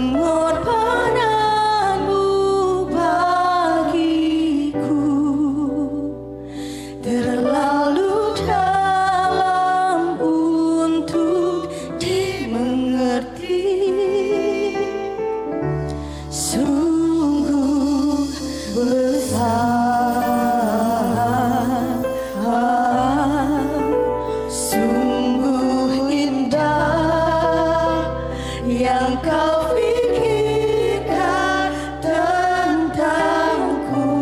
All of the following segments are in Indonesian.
Pengorbananmu bagiku terlalu dalam untuk dimengerti. Sungguh besar, sungguh indah yang kau pikirkan tentangku,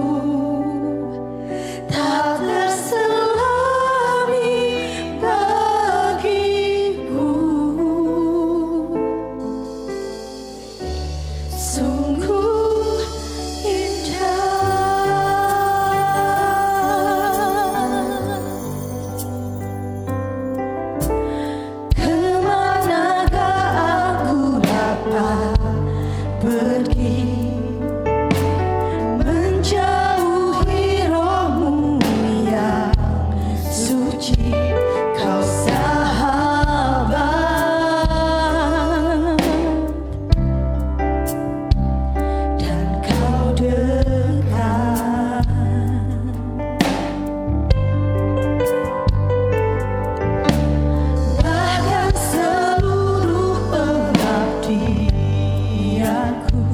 tak terselami bagiku. Sungguh indah. Kemanakah aku dapat pergi menjauhi rohmu yang suci, kau sahabat dan kau dekat. Bahkan seluruh pengabdianku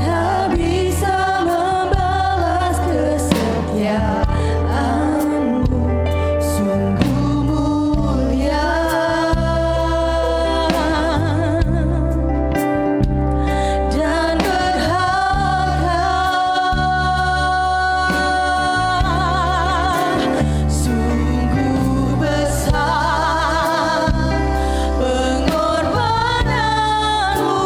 tak bisa membalas kesetiaanmu. Sungguh mulia dan berharga. Sungguh besar pengorbananmu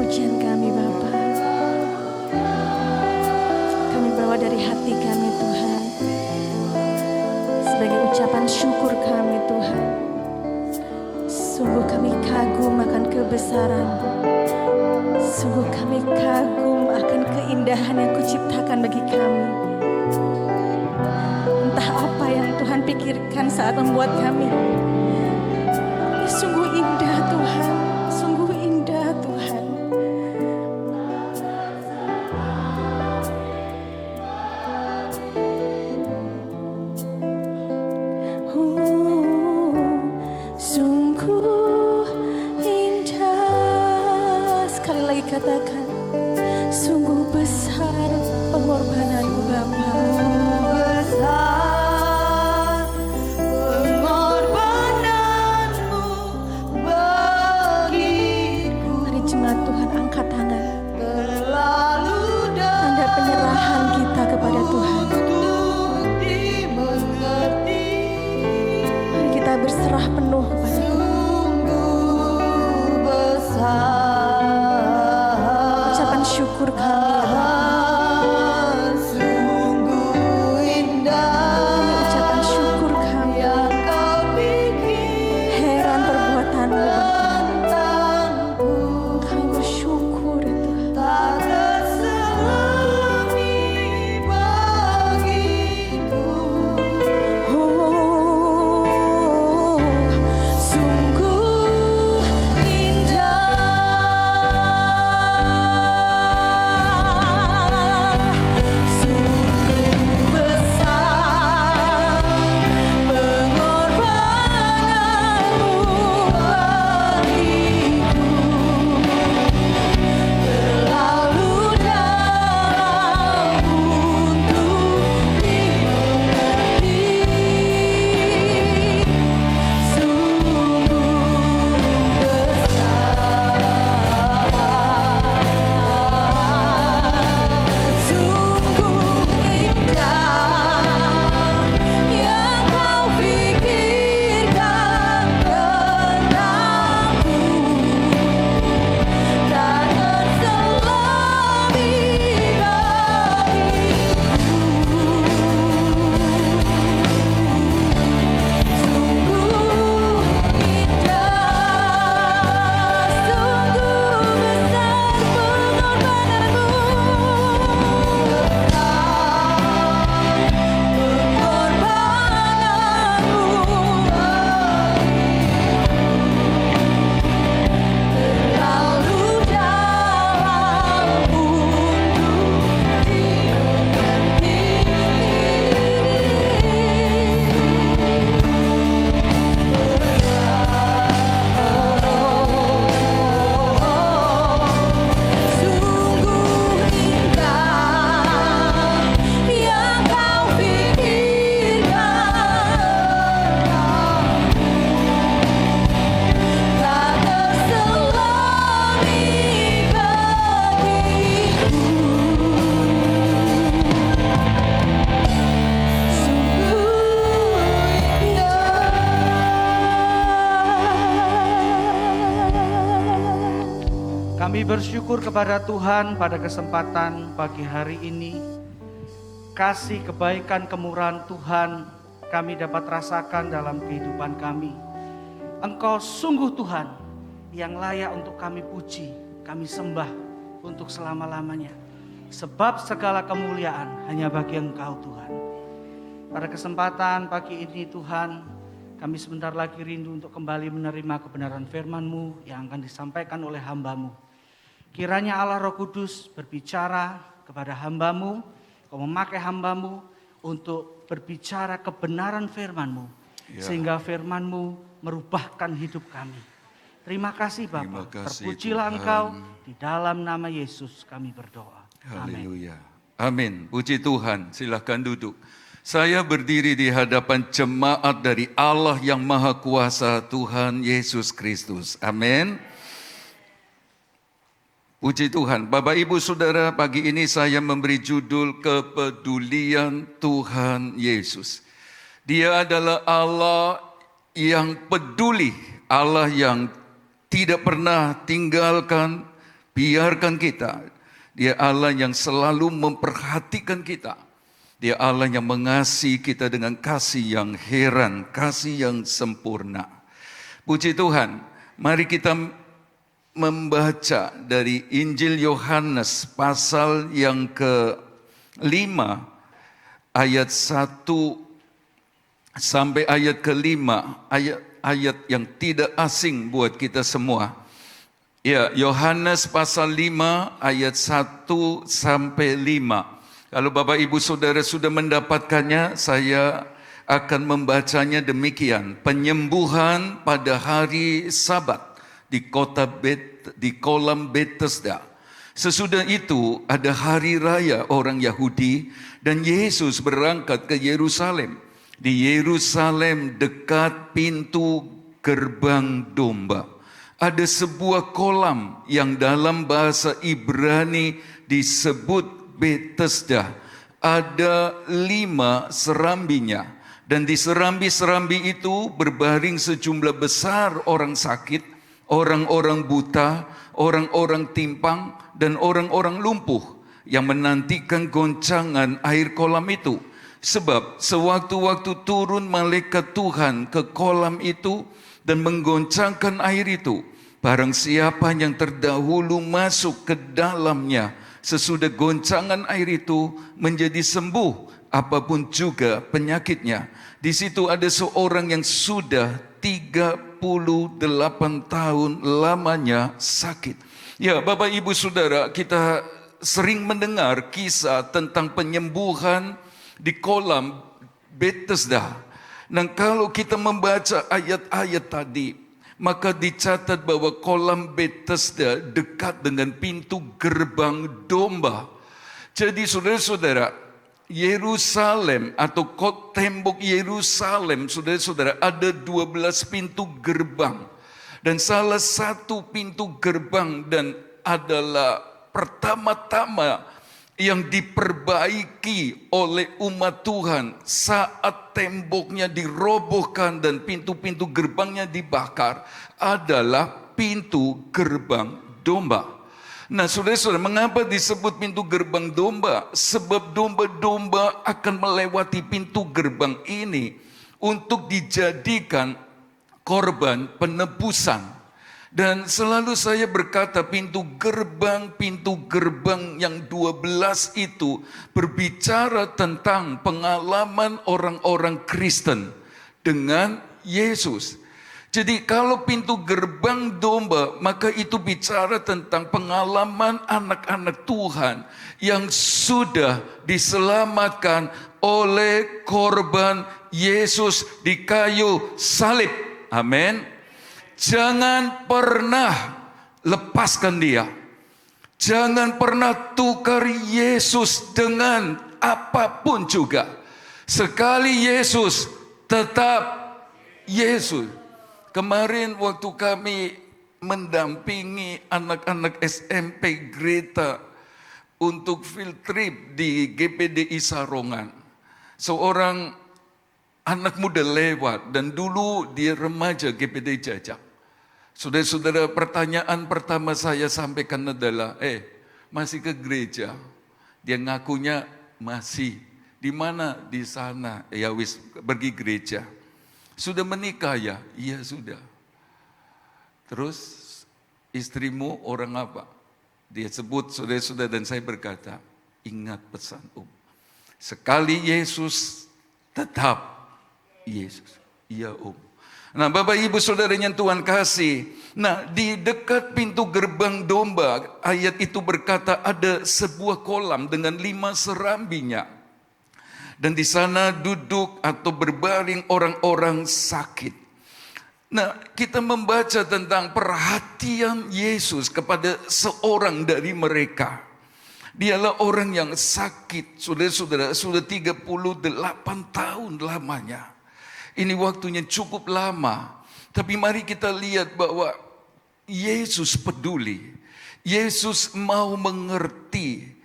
pujian kami Bapa. Kami bawa dari hati kami Tuhan, sebagai ucapan syukur kami Tuhan. Sungguh kami kagum akan kebesaran-Mu. Sungguh kami kagum akan keindahan yang Kau ciptakan bagi kami. Entah apa yang Tuhan pikirkan saat membuat kami. Ini sungguh indah Tuhan, sungguh indah Tuhan. Sungguh indah. Sekali lagi katakan, sungguh besar pengorbanan-Mu Bapa. Besar pengorbanan-Mu bagiku. Mari jemaat Tuhan angkat tangan. Terlalu tanda penyerahan kita kepada Tuhan. Mari kita berserah penuh kepada Tuhan. Ucapan syukur kami ya Bapa. Ucapan syukur kami. Heran perbuatan-Mu Bapa. Kami bersyukur ya Tuhan. Oh, sungguh indah. Sungguh besar pengorbanan-Mu bagiku. Terlalu dalam untuk dimengerti. Sungguh besar, sungguh indah yang Kau pikirkan tentangku. Tak terselami bagiku. Sungguh indah, sungguh besar pengorbanan-Mu. Terlalu dalam untuk dimengerti. Sungguh indah yang Kau pikirkan. Tak terselami bagiku. Sungguh indah. Kami bersyukur kepada Tuhan pada kesempatan pagi hari ini. Kasih, kebaikan, kemurahan Tuhan kami dapat rasakan dalam kehidupan kami. Engkau sungguh Tuhan yang layak untuk kami puji, kami sembah untuk selama-lamanya. Sebab segala kemuliaan hanya bagi Engkau Tuhan. Pada kesempatan pagi ini Tuhan, kami sebentar lagi rindu untuk kembali menerima kebenaran firman-Mu yang akan disampaikan oleh hamba-Mu. Kiranya Allah Roh Kudus berbicara kepada hamba-Mu, Kau memakai hamba-Mu untuk berbicara kebenaran firman-Mu, sehingga firman-Mu merubahkan hidup kami. Terima kasih Bapa, terpujilah Tuhan. Engkau, di dalam nama Yesus kami berdoa. Amin. Haleluya. Amin. Puji Tuhan. Silakan duduk. Saya berdiri di hadapan jemaat dari Allah yang Maha Kuasa, Tuhan Yesus Kristus. Amin. Puji Tuhan. Bapak Ibu Saudara, pagi ini saya memberi judul kepedulian Tuhan Yesus. Dia adalah Allah yang peduli, Allah yang tidak pernah tinggalkan, biarkan kita. Dia Allah yang selalu memperhatikan kita. Dia Allah yang mengasihi kita dengan kasih yang heran, kasih yang sempurna. Puji Tuhan, mari kita membaca dari Injil Yohanes pasal yang ke-5 ayat 1 sampai ayat ke-5, ayat yang tidak asing buat kita semua. Ya, Yohanes pasal 5 ayat 1 sampai 5. Kalau Bapak Ibu Saudara sudah mendapatkannya, saya akan membacanya demikian. Penyembuhan pada hari Sabat di kolam Bethesda. Sesudah itu ada hari raya orang Yahudi dan Yesus berangkat ke Yerusalem. Di Yerusalem dekat pintu gerbang domba ada sebuah kolam yang dalam bahasa Ibrani disebut Bethesda. Ada 5 serambinya. Dan di serambi-serambi itu berbaring sejumlah besar orang sakit, orang-orang buta, orang-orang timpang, dan orang-orang lumpuh yang menantikan goncangan air kolam itu. Sebab sewaktu-waktu turun malaikat Tuhan ke kolam itu dan menggoncangkan air itu, barang siapa yang terdahulu masuk ke dalamnya, sesudah goncangan air itu menjadi sembuh, apapun juga penyakitnya. Di situ ada seorang yang sudah 38 tahun lamanya sakit. Ya, Bapak Ibu Saudara, kita sering mendengar kisah tentang penyembuhan di kolam Bethesda. Dan kalau kita membaca ayat-ayat tadi, maka dicatat bahwa kolam Bethesda dekat dengan pintu gerbang domba. Jadi saudara-saudara, Yerusalem atau tembok Yerusalem, saudara-saudara, ada 12 pintu gerbang. Dan salah satu pintu gerbang dan adalah pertama-tama yang diperbaiki oleh umat Tuhan saat temboknya dirobohkan dan pintu-pintu gerbangnya dibakar adalah pintu gerbang domba. Nah, saudara-saudara, mengapa disebut pintu gerbang domba? Sebab domba-domba akan melewati pintu gerbang ini untuk dijadikan korban penebusan. Dan selalu saya berkata pintu gerbang yang 12 itu berbicara tentang pengalaman orang-orang Kristen dengan Yesus. Jadi kalau pintu gerbang domba, maka itu bicara tentang pengalaman anak-anak Tuhan yang sudah diselamatkan oleh korban Yesus di kayu salib. Amin. Jangan pernah lepaskan dia. Jangan pernah tukar Yesus dengan apapun juga. Sekali Yesus, tetap Yesus. Kemarin waktu kami mendampingi anak-anak SMP Greta untuk field trip di GPDI Sarongan. Seorang anak muda lewat dan dulu dia remaja GPDI Jajak. Saudara-saudara, pertanyaan pertama saya sampaikan adalah, masih ke gereja? Dia ngakunya masih. Di mana? Di sana. Ya wis, pergi gereja. Sudah menikah ya? Iya sudah. Terus istrimu orang apa? Dia sebut saudara-saudara dan saya berkata, ingat pesan sekali Yesus, tetap Yesus. Iya Nah, Bapak Ibu Saudara yang Tuhan kasih. Nah, di dekat pintu gerbang domba, ayat itu berkata ada sebuah kolam dengan 5 serambinya. Dan di sana duduk atau berbaring orang-orang sakit. Nah, kita membaca tentang perhatian Yesus kepada seorang dari mereka. Dialah orang yang sakit, saudara-saudara, sudah 38 tahun lamanya. Ini waktunya cukup lama. Tapi mari kita lihat bahwa Yesus peduli. Yesus mau mengerti.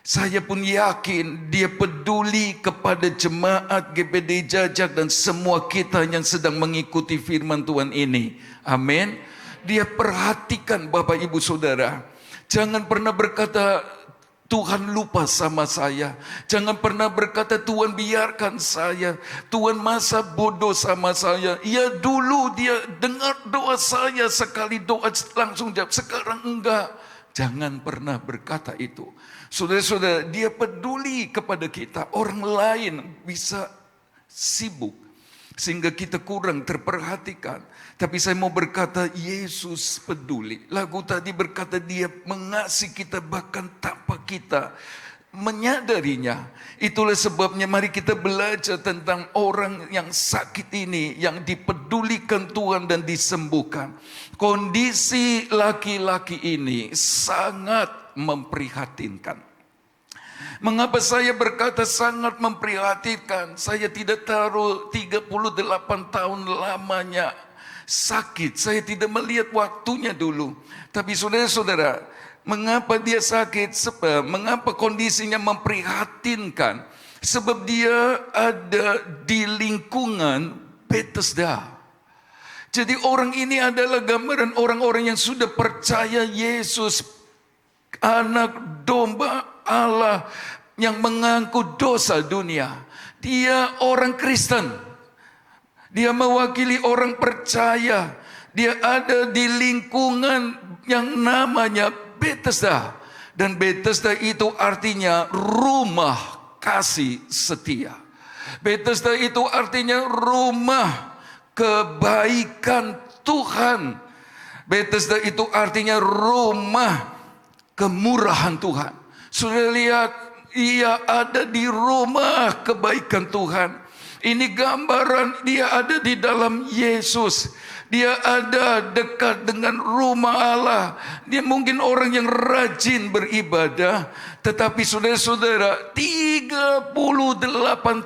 Saya pun yakin dia peduli kepada jemaat GPD Jajak dan semua kita yang sedang mengikuti firman Tuhan ini. Amin. Dia perhatikan Bapak Ibu Saudara. Jangan pernah berkata, Tuhan lupa sama saya. Jangan pernah berkata, Tuhan biarkan saya. Tuhan masa bodoh sama saya. Ya dulu dia dengar doa saya, sekali doa langsung jawab, sekarang enggak. Jangan pernah berkata itu. Saudara-saudara, dia peduli kepada kita. Orang lain bisa sibuk sehingga kita kurang terperhatikan. Tapi saya mau berkata, Yesus peduli. Lagu tadi berkata dia mengasihi kita bahkan tanpa kita menyadarinya. Itulah sebabnya mari kita belajar tentang orang yang sakit ini, yang dipedulikan Tuhan dan disembuhkan. Kondisi laki-laki ini sangat memprihatinkan. Mengapa saya berkata sangat memprihatinkan? Saya tidak taruh 38 tahun lamanya sakit. Saya tidak melihat waktunya dulu. Tapi saudara-saudara, mengapa dia sakit? Mengapa kondisinya memprihatinkan? Sebab dia ada di lingkungan Bethesda. Jadi orang ini adalah gambaran orang-orang yang sudah percaya Yesus, anak domba Allah yang mengangkut dosa dunia. Dia orang Kristen. Dia mewakili orang percaya. Dia ada di lingkungan yang namanya Bethesda. Dan Bethesda itu artinya rumah kasih setia. Bethesda itu artinya rumah kebaikan Tuhan. Bethesda itu artinya rumah kemurahan Tuhan. Sudah lihat, ia ada di rumah kebaikan Tuhan. Ini gambaran dia ada di dalam Yesus. Dia ada dekat dengan rumah Allah. Dia mungkin orang yang rajin beribadah. Tetapi saudara-saudara, 38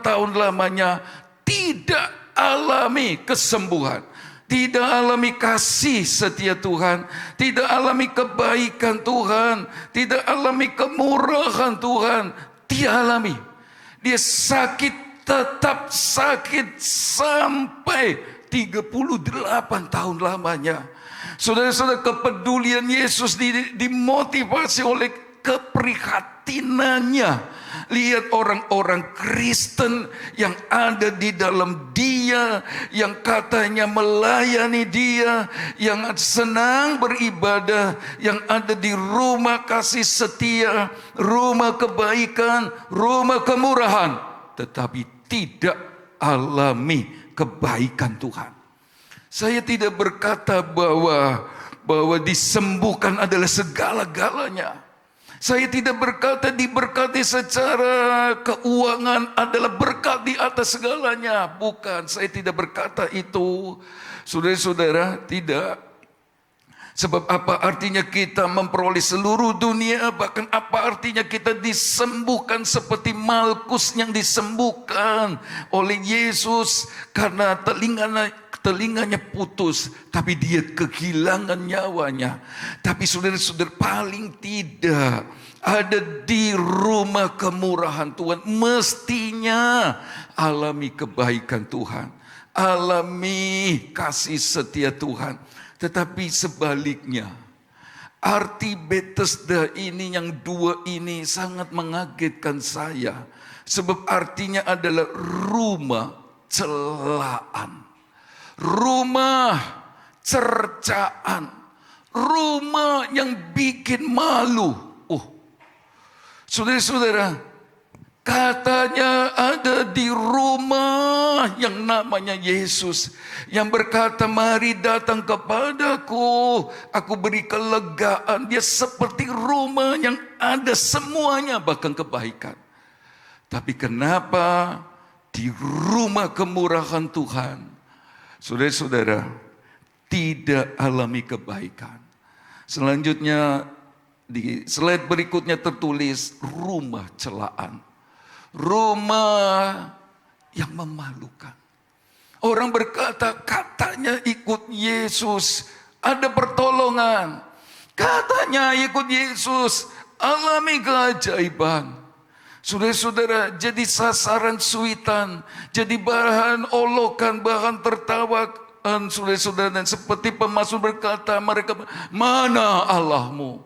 tahun lamanya tidak alami kesembuhan. Tidak alami kasih setia Tuhan. Tidak alami kebaikan Tuhan. Tidak alami kemurahan Tuhan. Tidak alami. Dia sakit, tetap sakit sampai 38 tahun lamanya. Saudara-saudara, kepedulian Yesus dimotivasi oleh keprihatinannya. Lihat orang-orang Kristen yang ada di dalam dia, yang katanya melayani dia, yang senang beribadah, yang ada di rumah kasih setia, rumah kebaikan, rumah kemurahan, tetapi tidak alami kebaikan Tuhan. Saya tidak berkata bahwa disembuhkan adalah segala-galanya. Saya tidak berkata diberkati secara keuangan adalah berkat di atas segalanya. Bukan, saya tidak berkata itu. Saudara-saudara, tidak. Sebab apa artinya kita memperoleh seluruh dunia, bahkan apa artinya kita disembuhkan seperti Malkus yang disembuhkan oleh Yesus karena telinganya putus, tapi dia kehilangan nyawanya. Tapi saudara-saudara, paling tidak ada di rumah kemurahan Tuhan, mestinya alami kebaikan Tuhan, alami kasih setia Tuhan. Tetapi sebaliknya, arti Bethesda ini yang dua ini sangat mengagetkan saya. Sebab artinya adalah rumah celaan, rumah cercaan, rumah yang bikin malu. Saudara-saudara, katanya ada di rumah yang namanya Yesus, yang berkata, mari datang kepadaku, aku beri kelegaan. Dia seperti rumah yang ada semuanya, bahkan kebaikan. Tapi kenapa di rumah kemurahan Tuhan, saudara-saudara, tidak alami kebaikan? Selanjutnya di slide berikutnya tertulis rumah celaan, rumah yang memalukan. Orang berkata, katanya ikut Yesus ada pertolongan, katanya ikut Yesus alami keajaiban. Saudara-saudara, jadi sasaran suitan, jadi bahan olokan, bahan tertawaan, saudara-saudara. Dan seperti pemazmur berkata, mereka, mana Allahmu?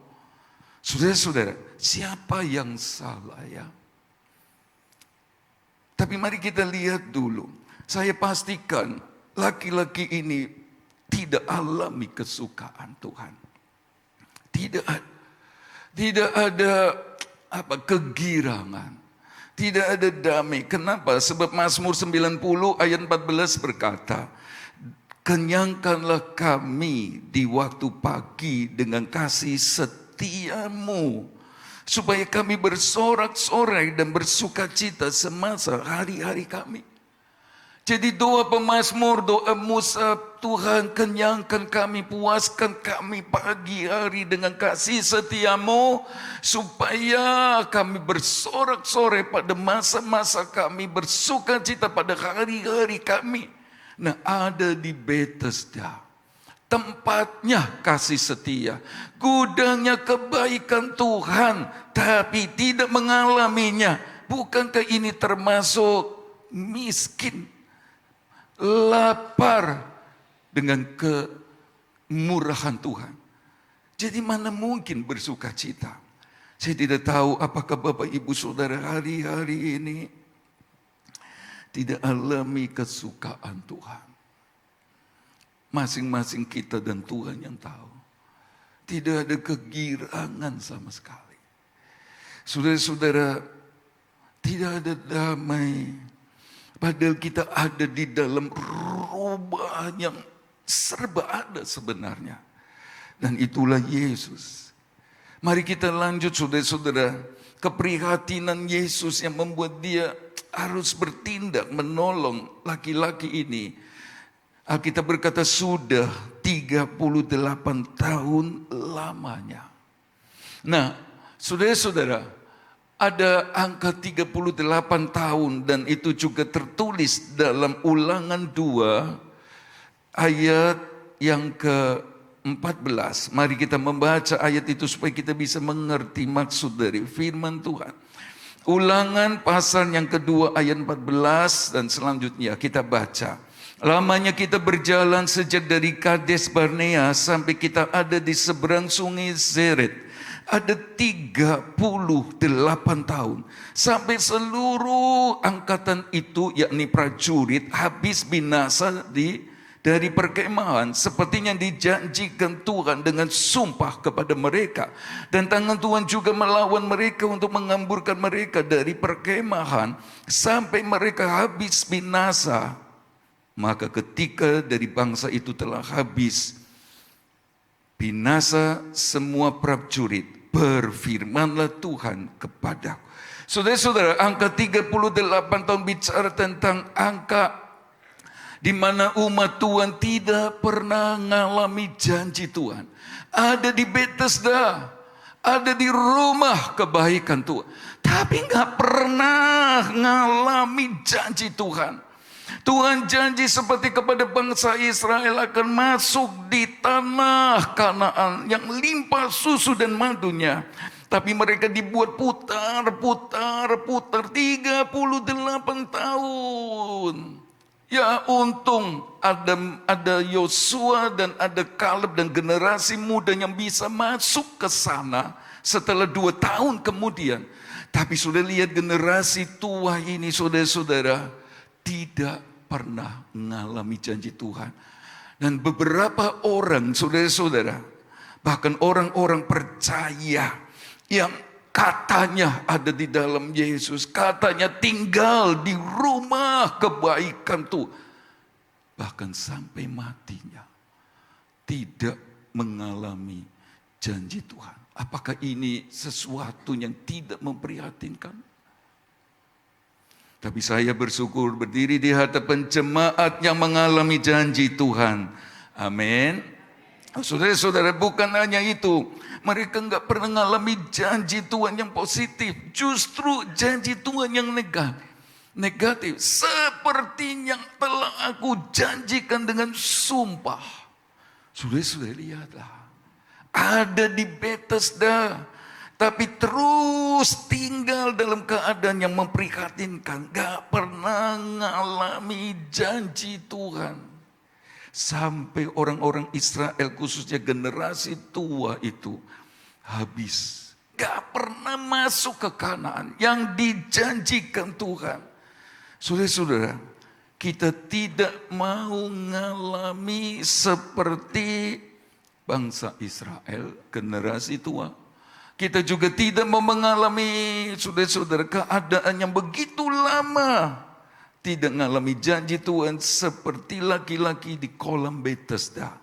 Saudara-saudara, siapa yang salah ya? Tapi mari kita lihat dulu. Saya pastikan laki-laki ini tidak alami kesukaan Tuhan. Tidak ada kegirangan. Tidak ada damai. Kenapa? Sebab Mazmur 90 ayat 14 berkata, kenyangkanlah kami di waktu pagi dengan kasih setiamu, supaya kami bersorak-sorai dan bersuka cita semasa hari-hari kami. Jadi doa pemazmur, doa Musa, Tuhan kenyangkan kami, puaskan kami pagi hari dengan kasih setiamu, supaya kami bersorak-sorai pada masa-masa kami, bersuka cita pada hari-hari kami. Nah, ada di Bethesda, tempatnya kasih setia, gudangnya kebaikan Tuhan, tapi tidak mengalaminya. Bukankah ini termasuk miskin, lapar dengan kemurahan Tuhan? Jadi mana mungkin bersuka cita? Saya tidak tahu apakah Bapak Ibu Saudara hari-hari ini tidak alami kesukaan Tuhan. Masing-masing kita dan Tuhan yang tahu. Tidak ada kegirangan sama sekali. Saudara-saudara, tidak ada damai. Padahal kita ada di dalam rumah yang serba ada sebenarnya. Dan itulah Yesus. Mari kita lanjut saudara-saudara. Keprihatinan Yesus yang membuat dia harus bertindak menolong laki-laki ini. Alkitab berkata sudah 38 tahun lamanya. Nah, saudara-saudara, ada angka 38 tahun dan itu juga tertulis dalam Ulangan 2 ayat yang ke-14. Mari kita membaca ayat itu supaya kita bisa mengerti maksud dari firman Tuhan. Ulangan pasal yang kedua ayat 14 dan selanjutnya kita baca. Lamanya kita berjalan sejak dari Kades Barnea sampai kita ada di seberang sungai Zered. Ada 38 tahun. Sampai seluruh angkatan itu, yakni prajurit, habis binasa dari perkemahan. Sepertinya dijanjikan Tuhan dengan sumpah kepada mereka. Dan tangan Tuhan juga melawan mereka untuk mengamburkan mereka dari perkemahan. Sampai mereka habis binasa. Maka ketika dari bangsa itu telah habis binasa semua prajurit, berfirmanlah Tuhan kepadaku. Saudara-saudara, angka 38 tahun bicara tentang angka di mana umat Tuhan tidak pernah mengalami janji Tuhan. Ada di Bethesda, ada di rumah kebaikan Tuhan, tapi gak pernah mengalami janji Tuhan. Tuhan janji seperti kepada bangsa Israel akan masuk di tanah Kanaan yang limpah susu dan madunya. Tapi mereka dibuat putar 38 tahun. Ya untung ada Yosua dan ada Kaleb dan generasi muda yang bisa masuk ke sana setelah 2 tahun kemudian. Tapi sudah lihat generasi tua ini saudara-saudara tidak pernah mengalami janji Tuhan. Dan beberapa orang saudara-saudara, bahkan orang-orang percaya yang katanya ada di dalam Yesus, katanya tinggal di rumah kebaikan Tuhan, bahkan sampai matinya tidak mengalami janji Tuhan. Apakah ini sesuatu yang tidak memprihatinkan? Tapi saya bersyukur berdiri di hadapan jemaat yang mengalami janji Tuhan. Amin. Saudara-saudara, bukan hanya itu. Mereka enggak pernah mengalami janji Tuhan yang positif. Justru janji Tuhan yang negatif. Seperti yang telah aku janjikan dengan sumpah. Saudara-saudara, lihatlah. Ada di Bethesda. Tapi terus tinggal dalam keadaan yang memprihatinkan. Gak pernah mengalami janji Tuhan. Sampai orang-orang Israel khususnya generasi tua itu habis gak pernah masuk ke Kanaan yang dijanjikan Tuhan. Saudara-saudara, kita tidak mau mengalami seperti bangsa Israel, generasi tua. Kita juga tidak mau mengalami, saudara-saudara, keadaan yang begitu lama tidak mengalami janji Tuhan seperti laki-laki di kolam Bethesda.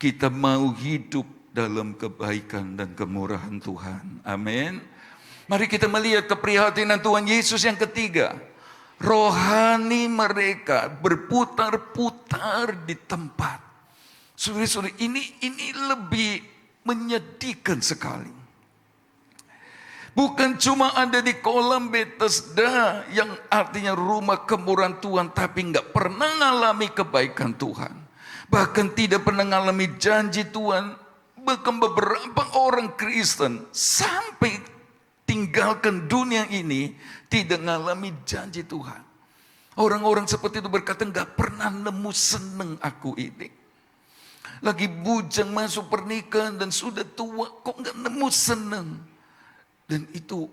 Kita mau hidup dalam kebaikan dan kemurahan Tuhan. Amin. Mari kita melihat keprihatinan Tuhan Yesus yang ketiga. Rohani mereka berputar-putar di tempat. Saudara-saudara, ini lebih menyedihkan sekali. Bukan cuma ada di kolam Bethesda yang artinya rumah kemurahan Tuhan, tapi nggak pernah mengalami kebaikan Tuhan. Bahkan tidak pernah mengalami janji Tuhan. Bahkan beberapa orang Kristen sampai tinggalkan dunia ini tidak mengalami janji Tuhan. Orang-orang seperti itu berkata, nggak pernah nemu seneng aku ini. Lagi bujang masuk pernikahan dan sudah tua, kok nggak nemu seneng. Dan itu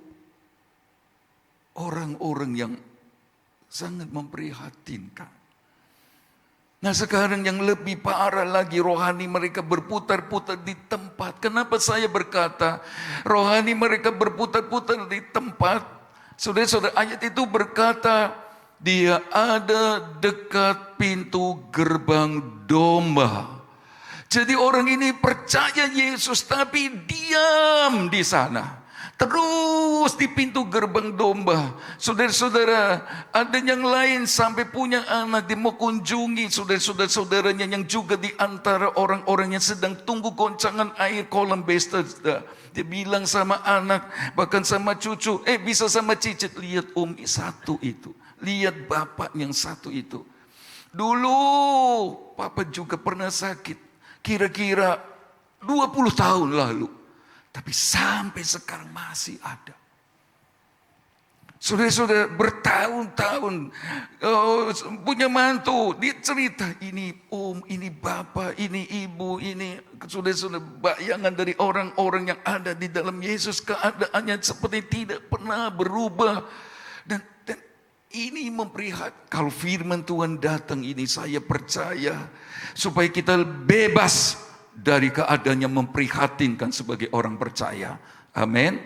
orang-orang yang sangat memprihatinkan. Nah sekarang yang lebih parah lagi, rohani mereka berputar-putar di tempat. Kenapa saya berkata rohani mereka berputar-putar di tempat? Saudara-saudara, ayat itu berkata dia ada dekat pintu gerbang domba. Jadi orang ini percaya Yesus tapi diam di sana. Terus di pintu gerbang domba. Saudara-saudara, ada yang lain sampai punya anak, dia mau kunjungi saudara-saudaranya yang juga di antara orang-orang yang sedang tunggu goncangan air kolam Bethesda. Dia bilang sama anak, bahkan sama cucu, bisa sama cicit, lihat satu itu. Lihat bapak yang satu itu. Dulu papa juga pernah sakit, kira-kira 20 tahun lalu. Tapi sampai sekarang masih ada. Saudara-saudara, bertahun-tahun punya mantu, dia cerita ini ini bapak, ini ibu, ini saudara-saudara, bayangan dari orang-orang yang ada di dalam Yesus, keadaannya seperti tidak pernah berubah. Dan ini memprihatinkan. Kalau firman Tuhan datang ini, saya percaya supaya kita bebas dari keadaan yang memprihatinkan sebagai orang percaya. Amin.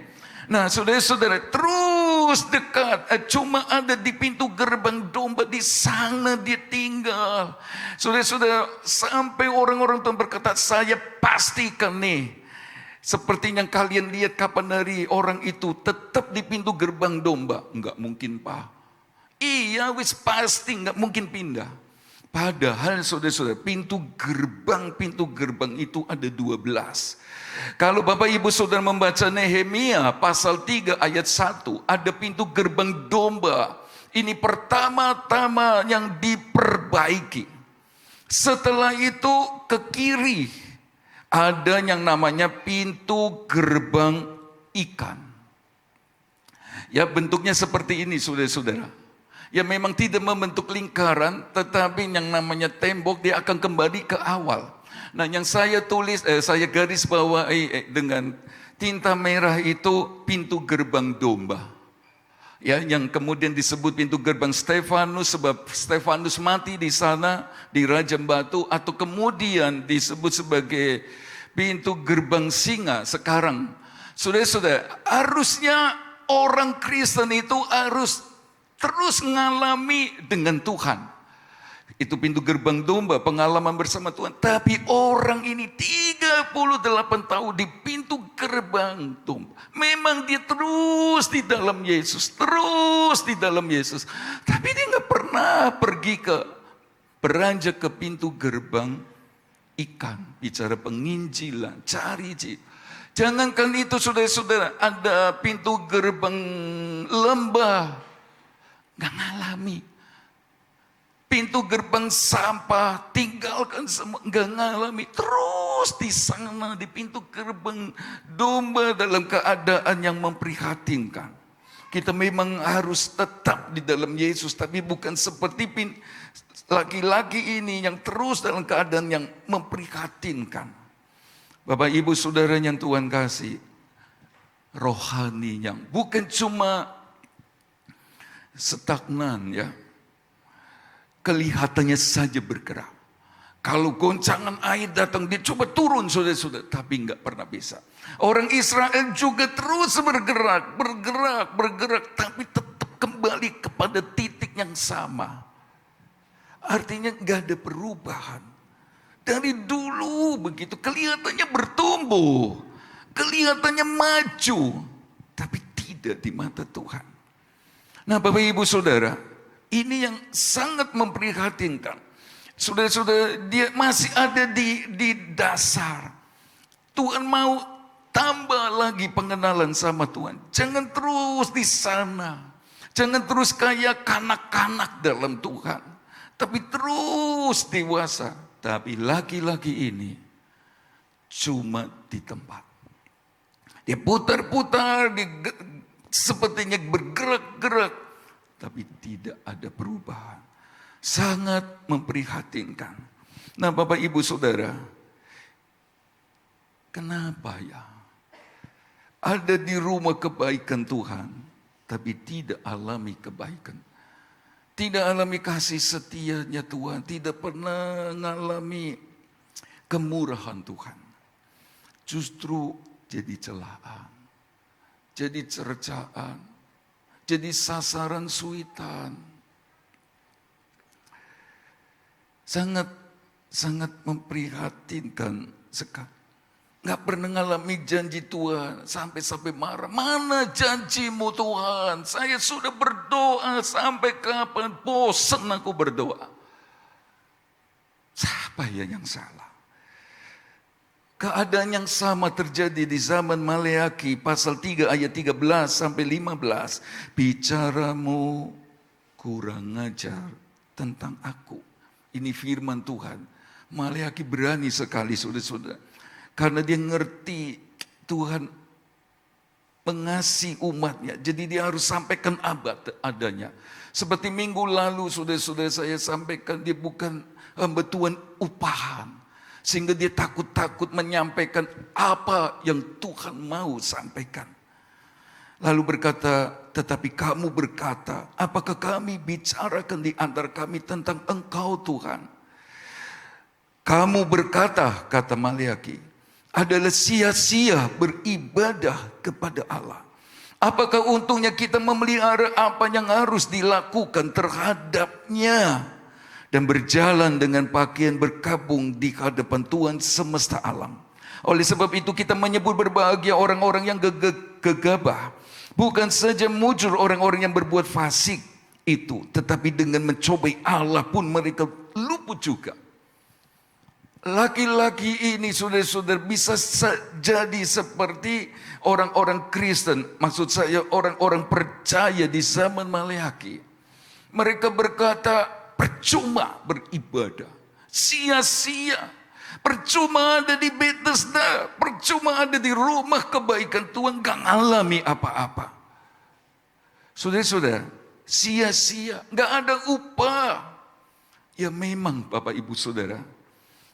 Nah saudara-saudara, terus dekat, cuma ada di pintu gerbang domba, di sana dia tinggal. Saudara-saudara, sampai orang-orang Tuhan berkata, saya pastikan nih, seperti yang kalian lihat kapan hari orang itu tetap di pintu gerbang domba. Enggak mungkin Pak. Iya wis pasti enggak mungkin pindah. Padahal saudara-saudara, pintu gerbang itu ada 12. Kalau Bapak Ibu Saudara membaca Nehemia pasal 3 ayat 1, ada pintu gerbang domba. Ini pertama-tama yang diperbaiki. Setelah itu ke kiri ada yang namanya pintu gerbang ikan. Ya bentuknya seperti ini saudara-saudara. Ya memang tidak membentuk lingkaran, tetapi yang namanya tembok dia akan kembali ke awal. Nah yang saya tulis, saya garis bawahi dengan tinta merah itu pintu gerbang domba. Ya, yang kemudian disebut pintu gerbang Stefanus, sebab Stefanus mati di sana di Rajam Batu, atau kemudian disebut sebagai pintu gerbang singa sekarang. Saudara-saudara, harusnya orang Kristen itu harus terus mengalami dengan Tuhan. Itu pintu gerbang domba, pengalaman bersama Tuhan. Tapi orang ini 38 tahun di pintu gerbang domba. Memang dia terus di dalam Yesus, terus di dalam Yesus. Tapi dia nggak pernah pergi beranjak ke pintu gerbang ikan. Bicara penginjilan, cari. Jangankan itu saudara-saudara, ada pintu gerbang lembah. Gak ngalami. Pintu gerbang sampah, tinggalkan semua, gak ngalami. Terus di sana di pintu gerbang domba dalam keadaan yang memprihatinkan. Kita memang harus tetap di dalam Yesus, tapi bukan seperti laki-laki ini yang terus dalam keadaan yang memprihatinkan. Bapak Ibu Saudara yang Tuhan kasih, rohani yang bukan cuma stagnan ya, kelihatannya saja bergerak. Kalau goncangan air datang, dia coba turun saudara-saudara, tapi nggak pernah bisa. Orang Israel juga terus bergerak, tapi tetap kembali kepada titik yang sama. Artinya nggak ada perubahan. Dari dulu begitu, kelihatannya bertumbuh, kelihatannya maju, tapi tidak di mata Tuhan. Nah Bapak Ibu Saudara, ini yang sangat memprihatinkan. Saudara-saudara, dia masih ada di dasar. Tuhan mau tambah lagi pengenalan sama Tuhan. Jangan terus di sana. Jangan terus kayak kanak-kanak dalam Tuhan. Tapi terus dewasa. Tapi laki-laki ini cuma di tempat. Dia putar-putar, sepertinya bergerak-gerak. Tapi tidak ada perubahan. Sangat memprihatinkan. Nah Bapak Ibu Saudara, kenapa ya? Ada di rumah kebaikan Tuhan, tapi tidak alami kebaikan. Tidak alami kasih setianya Tuhan, tidak pernah mengalami kemurahan Tuhan. Justru jadi celaan, jadi cercaan, jadi sasaran suitan. Sangat memprihatinkan sekali. Gak pernah ngalami janji Tuhan. Sampai marah. Mana janjimu Tuhan? Saya sudah berdoa sampai kapan? Bosan aku berdoa. Siapa ya yang salah? Keadaan yang sama terjadi di zaman Maleaki. Pasal 3 ayat 13 sampai 15. Bicaramu kurang ajar tentang aku. Ini firman Tuhan. Maleaki berani sekali saudara-saudara. Karena dia ngerti Tuhan mengasihi umatnya. Jadi dia harus sampaikan adanya. Seperti minggu lalu saudara-saudara saya sampaikan, dia bukan hamba Tuhan upahan. Sehingga dia takut-takut menyampaikan apa yang Tuhan mau sampaikan. Lalu berkata, tetapi kamu berkata, apakah kami bicarakan di antara kami tentang Engkau Tuhan? Kamu berkata, kata Maleaki, adalah sia-sia beribadah kepada Allah. Apakah untungnya kita memelihara apa yang harus dilakukan terhadapnya dan berjalan dengan pakaian berkabung di hadapan Tuhan semesta alam. Oleh sebab itu kita menyebut berbahagia orang-orang yang gegabah. Bukan saja mujur orang-orang yang berbuat fasik itu, tetapi dengan mencobai Allah pun mereka luput juga. Laki-laki ini saudara-saudara bisa jadi seperti orang-orang Kristen. Maksud saya orang-orang percaya di zaman Maleaki. Mereka berkata percuma beribadah. Sia-sia. Percuma ada di Bethesda. Percuma ada di rumah kebaikan Tuhan. Gak ngalami apa-apa. Saudara-saudara, sia-sia. Gak ada upah. Ya memang Bapak Ibu Saudara,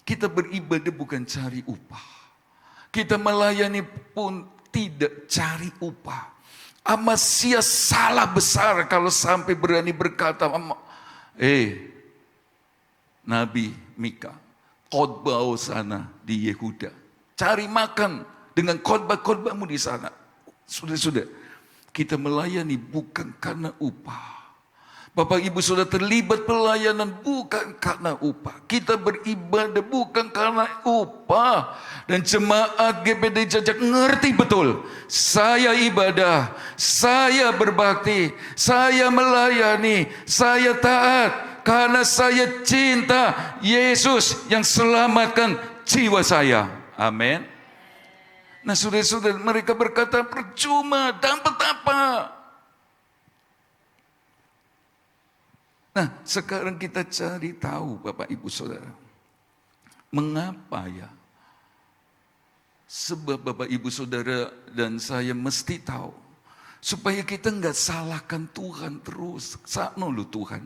kita beribadah bukan cari upah. Kita melayani pun tidak cari upah. Amat sia salah besar kalau sampai berani berkata, Nabi Mika, khotbah sana di Yehuda. Cari makan dengan khotbah-khotbahmu di sana. Sudah, kita melayani bukan karena upah. Bapak Ibu sudah terlibat pelayanan bukan karena upah. Kita beribadah bukan karena upah. Dan jemaat GPD Jajak ngerti betul. Saya ibadah, saya berbakti, saya melayani, saya taat. Karena saya cinta Yesus yang selamatkan jiwa saya. Amin. Nah saudara-saudara, mereka berkata percuma, dapat apa? Nah sekarang kita cari tahu Bapak Ibu Saudara. Mengapa ya? Sebab Bapak Ibu Saudara dan saya mesti tahu. Supaya kita nggak salahkan Tuhan terus. Sakno lu Tuhan.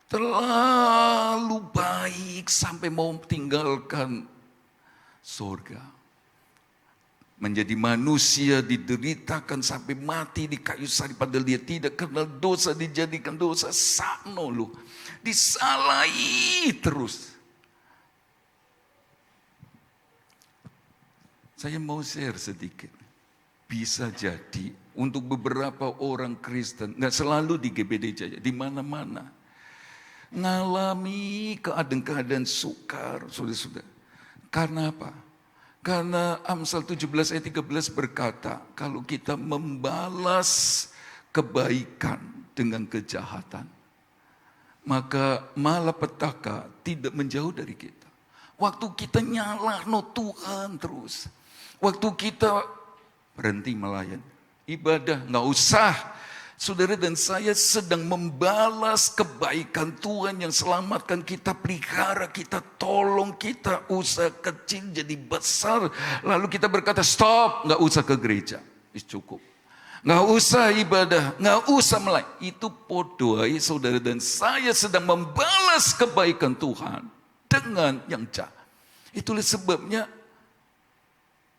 Terlalu baik sampai mau tinggalkan surga. menjadi manusia, dideritakan sampai mati di kayu salib, padahal dia tidak kenal dosa, dijadikan dosa. Sakno loh, disalahi terus. Saya mau share sedikit. Bisa jadi untuk beberapa orang Kristen, nggak selalu di GBD Jaya, di mana-mana, ngalami keadaan-keadaan sukar, sudah. Karena apa? Karena Amsal 17 ayat 13 berkata, kalau kita membalas kebaikan dengan kejahatan, maka malapetaka tidak menjauh dari kita. Waktu kita nyalahno Tuhan terus, waktu kita berhenti melayani, ibadah nggak usah. Saudara dan saya sedang membalas kebaikan Tuhan yang selamatkan kita, pelihara kita, tolong kita, usaha kecil jadi besar. Lalu kita berkata, stop, nggak usah ke gereja, cukup. Nggak usah ibadah, nggak usah melayani. Itu podoai saudara dan saya sedang membalas kebaikan Tuhan dengan yang jahat. Itulah sebabnya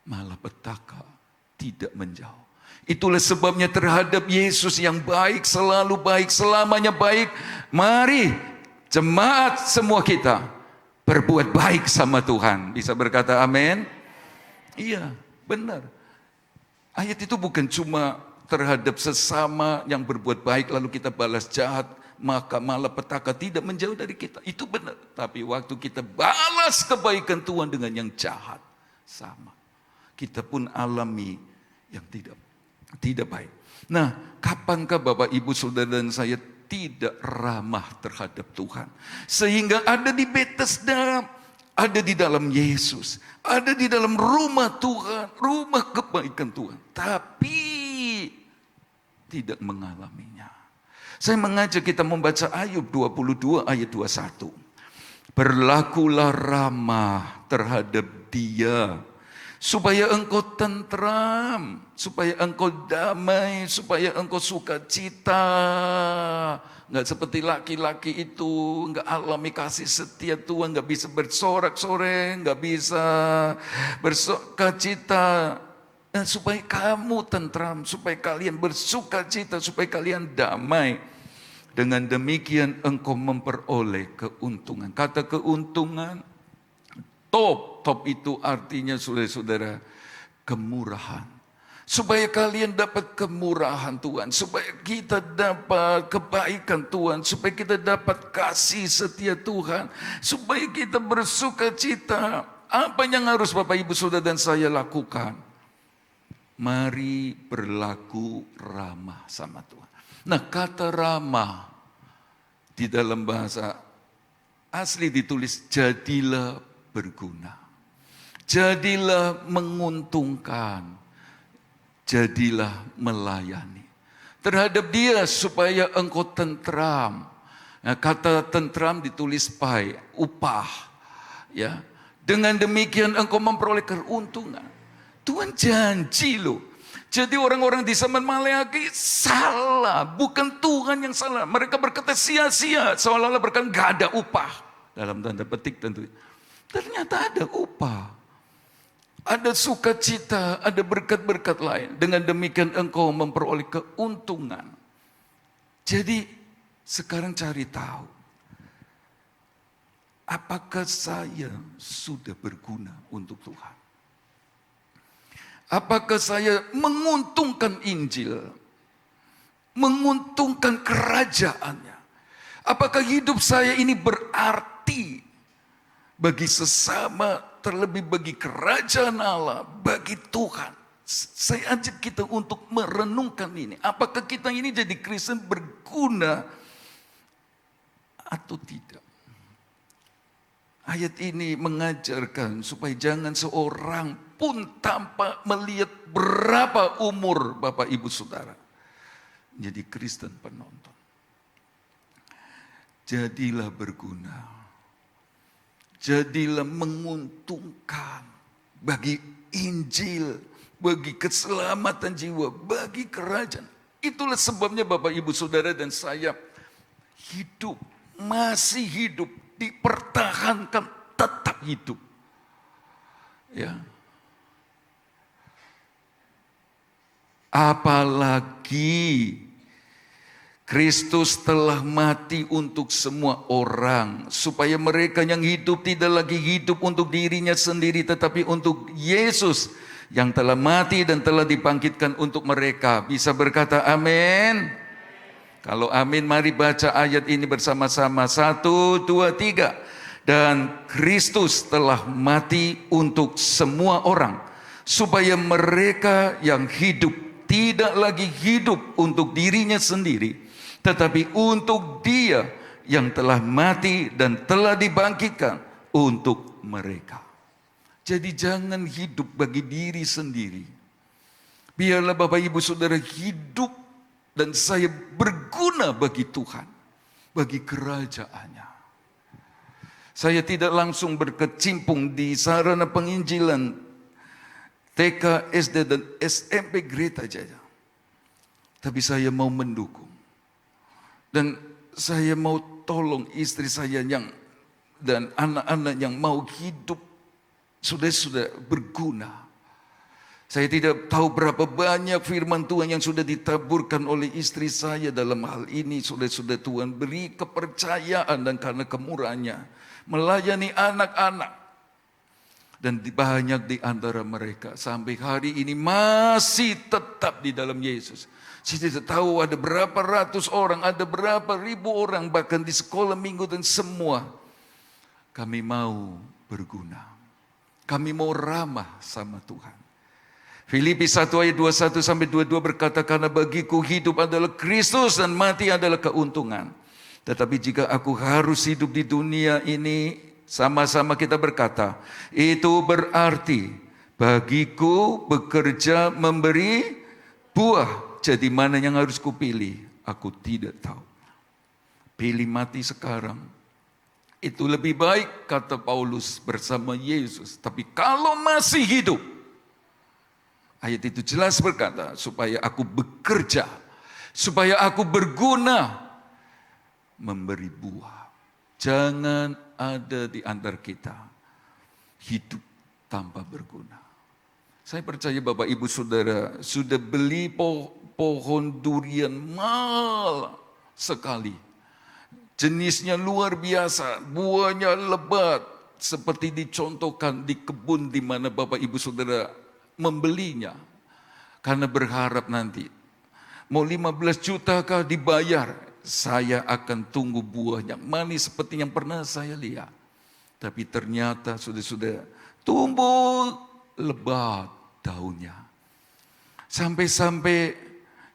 malapetaka tidak menjauh. Itulah sebabnya terhadap Yesus yang baik, selalu baik, selamanya baik. Mari jemaat semua kita berbuat baik sama Tuhan. Bisa berkata amin? Iya, benar. Ayat itu bukan cuma terhadap sesama yang berbuat baik lalu kita balas jahat, maka malapetaka tidak menjauh dari kita. Itu benar. Tapi waktu kita balas kebaikan Tuhan dengan yang jahat, sama. Kita pun alami yang tidak baik. Nah, kapankah Bapak Ibu Saudara dan saya tidak ramah terhadap Tuhan? Sehingga ada di Bethesda, ada di dalam Yesus, ada di dalam rumah Tuhan, rumah kebaikan Tuhan. Tapi tidak mengalaminya. Saya mengajak kita membaca Ayub 22 ayat 21. Berlakulah ramah terhadap dia, supaya engkau tentram, supaya engkau damai, supaya engkau sukacita. Nggak seperti laki-laki itu, nggak alami kasih setia Tuhan, nggak bisa bersorak-sorai, nggak bisa bersukacita. Nah, supaya kamu tentram, supaya kalian bersukacita, supaya kalian damai. Dengan demikian engkau memperoleh keuntungan. Kata keuntungan, top itu artinya saudara-saudara kemurahan. Supaya kalian dapat kemurahan Tuhan, supaya kita dapat kebaikan Tuhan, supaya kita dapat kasih setia Tuhan, supaya kita bersukacita. Apa yang harus Bapak Ibu Saudara dan saya lakukan? Mari berlaku ramah sama Tuhan. Nah, kata ramah di dalam bahasa asli ditulis jadilah berguna. Jadilah menguntungkan. Jadilah melayani. Terhadap dia supaya engkau tentram. Nah, kata tentram ditulis pai, upah. Ya. Dengan demikian engkau memperoleh keuntungan. Tuhan janji loh. Jadi orang-orang di zaman Maleaki salah, bukan Tuhan yang salah. Mereka berkata sia-sia, seolah-olah berkata gak ada upah. Dalam tanda petik tentu. Ternyata ada upah. Ada sukacita, ada berkat-berkat lain. Dengan demikian engkau memperoleh keuntungan. Jadi sekarang cari tahu. Apakah saya sudah berguna untuk Tuhan? Apakah saya menguntungkan Injil? Menguntungkan kerajaannya? Apakah hidup saya ini berarti bagi sesama, terlebih bagi kerajaan Allah, bagi Tuhan? Saya ajak kita untuk merenungkan ini. Apakah kita ini jadi Kristen berguna atau tidak? Ayat ini mengajarkan supaya jangan seorang pun tanpa melihat berapa umur Bapak Ibu Saudara jadi Kristen penonton. Jadilah berguna. Jadilah menguntungkan bagi Injil, bagi keselamatan jiwa, bagi kerajaan. Itulah sebabnya Bapak Ibu Saudara dan saya hidup, masih hidup, dipertahankan, tetap hidup. Ya. Apalagi Kristus telah mati untuk semua orang, supaya mereka yang hidup tidak lagi hidup untuk dirinya sendiri, tetapi untuk Yesus yang telah mati dan telah dibangkitkan untuk mereka. Bisa berkata amin? Kalau amin, mari baca ayat ini bersama-sama. 1, 2, 3. Dan Kristus telah mati untuk semua orang, supaya mereka yang hidup tidak lagi hidup untuk dirinya sendiri, tetapi untuk Dia yang telah mati dan telah dibangkitkan untuk mereka. Jadi jangan hidup bagi diri sendiri. Biarlah Bapak Ibu Saudara hidup dan saya berguna bagi Tuhan, bagi kerajaan-Nya. Saya tidak langsung berkecimpung di sarana penginjilan TK, SD, dan SMP Greta Jaya. Tapi saya mau mendukung. Dan saya mau tolong istri saya dan anak-anak yang mau hidup sudah berguna. Saya tidak tahu berapa banyak firman Tuhan yang sudah ditaburkan oleh istri saya dalam hal ini. Sudah Tuhan beri kepercayaan dan karena kemurahannya melayani anak-anak. Dan banyak di antara mereka sampai hari ini masih tetap di dalam Yesus. Saya tidak tahu ada berapa ratus orang, ada berapa ribu orang, bahkan di sekolah minggu dan semua. Kami mau berguna. Kami mau ramah sama Tuhan. Filipi 1 ayat 21 sampai 22 berkata, karena bagiku hidup adalah Kristus dan mati adalah keuntungan. Tetapi jika aku harus hidup di dunia ini, sama-sama kita berkata, itu berarti bagiku bekerja memberi buah. Jadi mana yang harus kupilih? Aku tidak tahu. Pilih mati sekarang. Itu lebih baik, kata Paulus, bersama Yesus. Tapi kalau masih hidup, ayat itu jelas berkata, supaya aku bekerja, supaya aku berguna, memberi buah. Jangan ada di antara kita hidup tanpa berguna. Saya percaya Bapak Ibu Saudara sudah beli pohon durian mahal sekali. Jenisnya luar biasa, buahnya lebat. Seperti dicontohkan di kebun di mana Bapak Ibu Saudara membelinya. Karena berharap nanti, mau 15 juta kah dibayar? Saya akan tunggu buah yang manis seperti yang pernah saya lihat. Tapi ternyata sudah tumbuh lebat daunnya. Sampai-sampai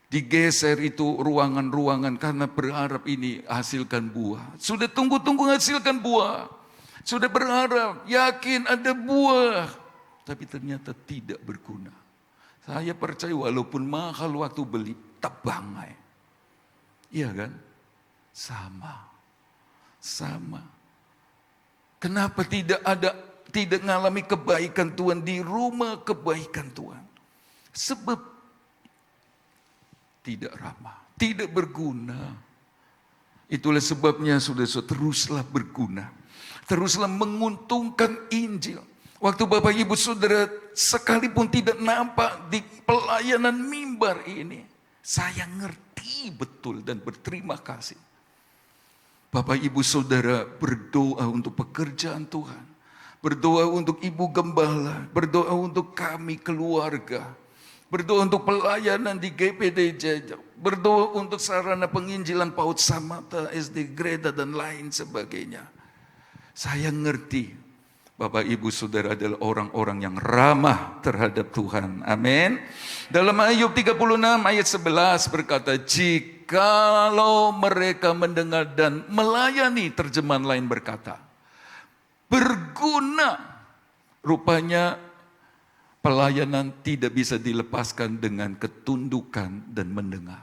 digeser itu ruangan-ruangan karena berharap ini hasilkan buah. Sudah tunggu-tunggu hasilkan buah. Sudah berharap, yakin ada buah. Tapi ternyata tidak berguna. Saya percaya walaupun mahal waktu beli, tebang. Iya kan? Sama. Kenapa tidak mengalami kebaikan Tuhan di rumah kebaikan Tuhan? Sebab tidak ramah, tidak berguna. Itulah sebabnya saudara, teruslah berguna. Teruslah menguntungkan Injil. Waktu Bapak Ibu Saudara sekalipun tidak nampak di pelayanan mimbar ini, saya ngerti betul dan berterima kasih. Bapak Ibu Saudara berdoa untuk pekerjaan Tuhan. Berdoa untuk Ibu Gembala. Berdoa untuk kami keluarga. Berdoa untuk pelayanan di GPD Jajak. Berdoa untuk sarana penginjilan PAUD Samata, SD Greta dan lain sebagainya. Saya ngerti Bapak Ibu Saudara adalah orang-orang yang ramah terhadap Tuhan. Amin. Dalam Ayub 36 ayat 11 berkata, jikalau mereka mendengar dan melayani, terjemahan lain berkata, berguna. Rupanya pelayanan tidak bisa dilepaskan dengan ketundukan dan mendengar.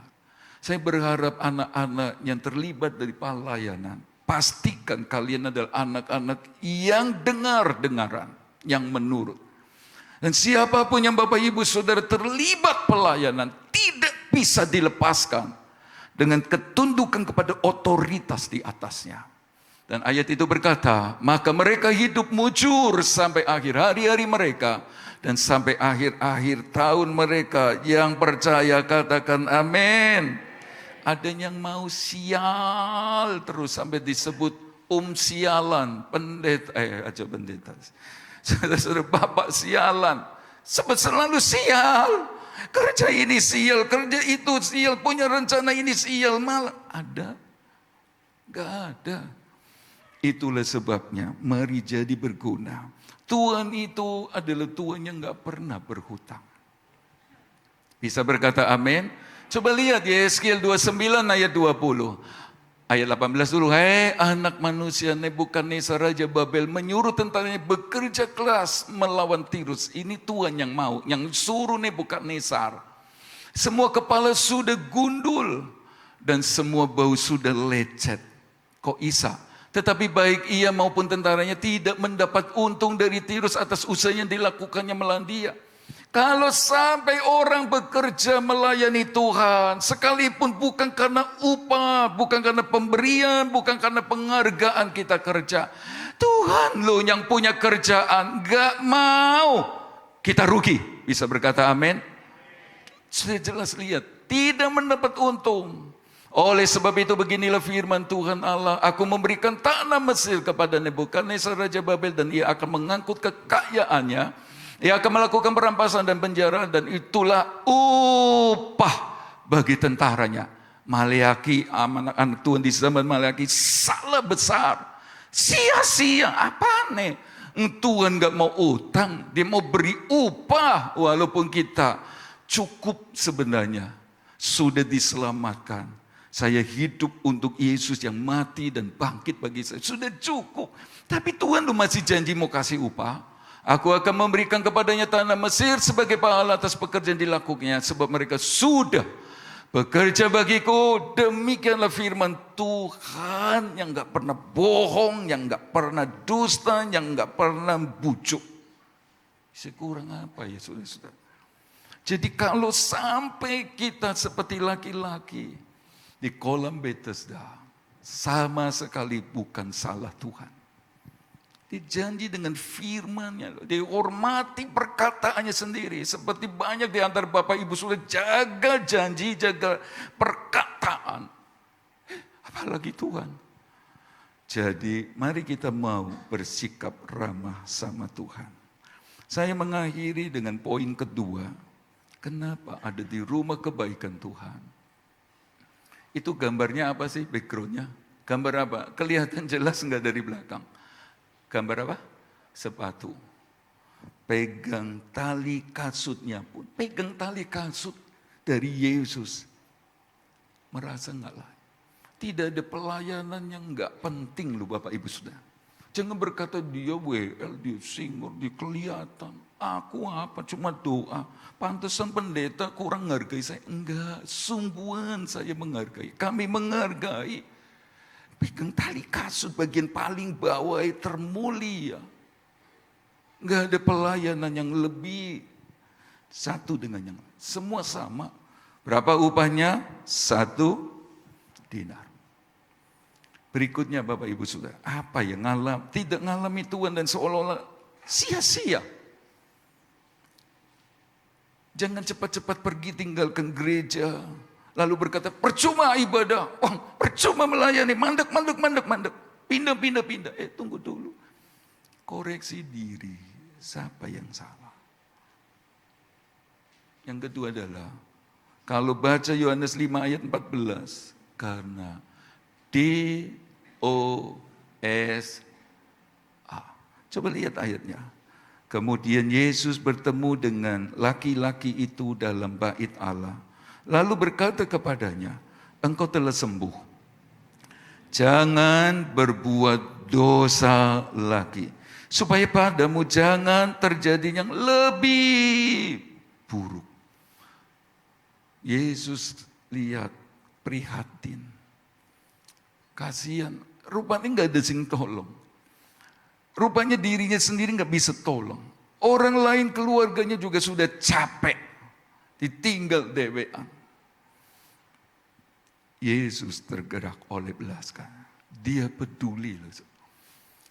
Saya berharap anak-anak yang terlibat dari pelayanan, pastikan kalian adalah anak-anak yang dengar-dengaran, yang menurut. Dan siapapun yang Bapak Ibu Saudara terlibat pelayanan tidak bisa dilepaskan dengan ketundukan kepada otoritas di atasnya. Dan ayat itu berkata, maka mereka hidup mujur sampai akhir hari-hari mereka. Dan sampai akhir-akhir tahun mereka. Yang percaya katakan amin. Ada yang mau sial terus sampai disebut sialan. Pendeta, aja pendeta. Saudara-saudara, bapak sialan. Sebab selalu sial. Kerja ini sial, kerja itu sial. Punya rencana ini sial. Malah ada? Gak ada. Itulah sebabnya mari jadi berguna. Tuhan itu adalah Tuhan yang gak pernah berhutang. Bisa berkata amin? Coba lihat Yeskiel 29 ayat 20. Ayat 18 dulu. Hei anak manusia, Nebukadnezar Raja Babel menyuruh tentaranya bekerja keras melawan Tirus. Ini Tuhan yang mau, yang suruh Nebukadnezar. Semua kepala sudah gundul dan semua bau sudah lecet. Kok bisa? Tetapi baik ia maupun tentaranya tidak mendapat untung dari Tirus atas usaha yang dilakukannya melawan dia. Kalau sampai orang bekerja melayani Tuhan, sekalipun bukan karena upah, bukan karena pemberian, bukan karena penghargaan kita kerja. Tuhan loh yang punya kerjaan, gak mau kita rugi. Bisa berkata amin? Sudah jelas lihat, tidak mendapat untung. Oleh sebab itu beginilah firman Tuhan Allah. Aku memberikan tanah Mesir kepada Nebukadnezar Raja Babel dan ia akan mengangkut kekayaannya. Ia akan melakukan perampasan dan penjaraan dan itulah upah bagi tentaranya. Maleaki, anak-anak Tuhan di zaman Maleaki salah besar. Sia-sia, apa nih? Tuhan gak mau utang, dia mau beri upah. Walaupun kita cukup sebenarnya, sudah diselamatkan. Saya hidup untuk Yesus yang mati dan bangkit bagi saya. Sudah cukup. Tapi Tuhan lu masih janji mau kasih upah. Aku akan memberikan kepadanya tanah Mesir sebagai pahala atas pekerjaan dilakukannya. Sebab mereka sudah bekerja bagiku. Demikianlah firman Tuhan yang gak pernah bohong, yang gak pernah dusta, yang gak pernah bujuk. Sekurang apa ya saudara-saudara? Jadi kalau sampai kita seperti laki-laki di kolam Bethesda, sama sekali bukan salah Tuhan. Dijanji dengan firman-Nya, dihormati perkataannya sendiri. Seperti banyak di antara Bapak Ibu sudah jaga janji, jaga perkataan. Apalagi Tuhan. Jadi mari kita mau bersikap ramah sama Tuhan. Saya mengakhiri dengan poin kedua. Kenapa ada di rumah kebaikan Tuhan? Itu gambarnya apa sih backgroundnya? Gambar apa? Kelihatan jelas enggak dari belakang? Gambar apa? Sepatu. Pegang tali kasutnya pun. Pegang tali kasut dari Yesus. Merasa enggak lah. Tidak ada pelayanan yang enggak penting loh Bapak Ibu Saudara. Jangan berkata dia WL, dia singur, dia kelihatan. Aku apa? Cuma doa. Pantesan pendeta kurang menghargai saya. Enggak, sungguhan saya menghargai. Kami menghargai. Pegang tali kasut bagian paling bawah termulia. Enggak ada pelayanan yang lebih satu dengan yang lain. Semua sama. Berapa upahnya? 1 dinar. Berikutnya Bapak Ibu Saudara, apa yang tidak ngalami Tuhan dan seolah-olah sia-sia. Jangan cepat-cepat pergi tinggalkan gereja, lalu berkata percuma ibadah, percuma melayani, mandek. Pindah. Tunggu dulu. Koreksi diri, siapa yang salah? Yang kedua adalah, kalau baca Yohanes 5 ayat 14, karena D-O-S-A. Coba lihat ayatnya. Kemudian Yesus bertemu dengan laki-laki itu dalam bait Allah. Lalu berkata kepadanya, engkau telah sembuh. Jangan berbuat dosa lagi. Supaya padamu jangan terjadi yang lebih buruk. Yesus lihat, prihatin. Kasihan, rupanya nggak ada sing tolong. Rupanya dirinya sendiri nggak bisa tolong. Orang lain keluarganya juga sudah capek, ditinggal dewean. Yesus tergerak oleh belas kasihan. Dia peduli.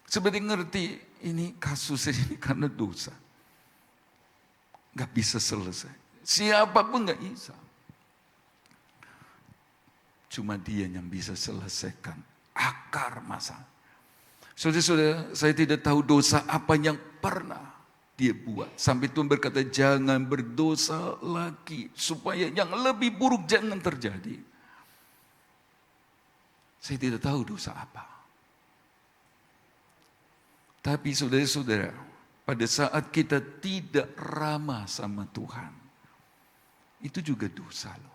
Seperti ngerti ini kasus ini karena dosa. Gak bisa selesai. Siapapun gak bisa. Cuma dia yang bisa selesaikan akar masalah. Saudara-saudara, saya tidak tahu dosa apa yang pernah dia buat. Sampai Tuhan berkata, jangan berdosa lagi. Supaya yang lebih buruk jangan terjadi. Saya tidak tahu dosa apa. Tapi saudara-saudara, pada saat kita tidak ramah sama Tuhan, itu juga dosa loh.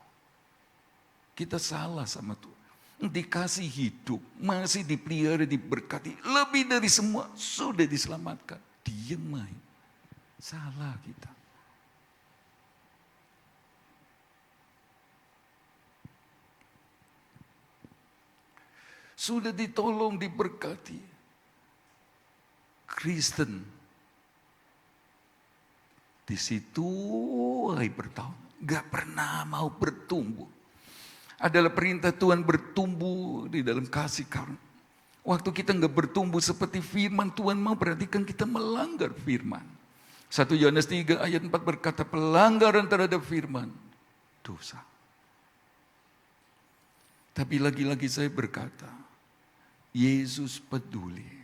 Kita salah sama Tuhan. Dikasih hidup, masih dipelihara, diberkati. Lebih dari semua, sudah diselamatkan. Diam main. Salah kita. Sudah ditolong, diberkati. Kristen. Di situ bertahun. Gak pernah mau bertumbuh. Adalah perintah Tuhan bertumbuh di dalam kasih karunia. Waktu kita nggak bertumbuh seperti firman Tuhan mau, berarti kan kita melanggar firman. 1 Yohanes 3 ayat 4 berkata, pelanggaran terhadap firman, dosa. Tapi lagi-lagi saya berkata, Yesus peduli.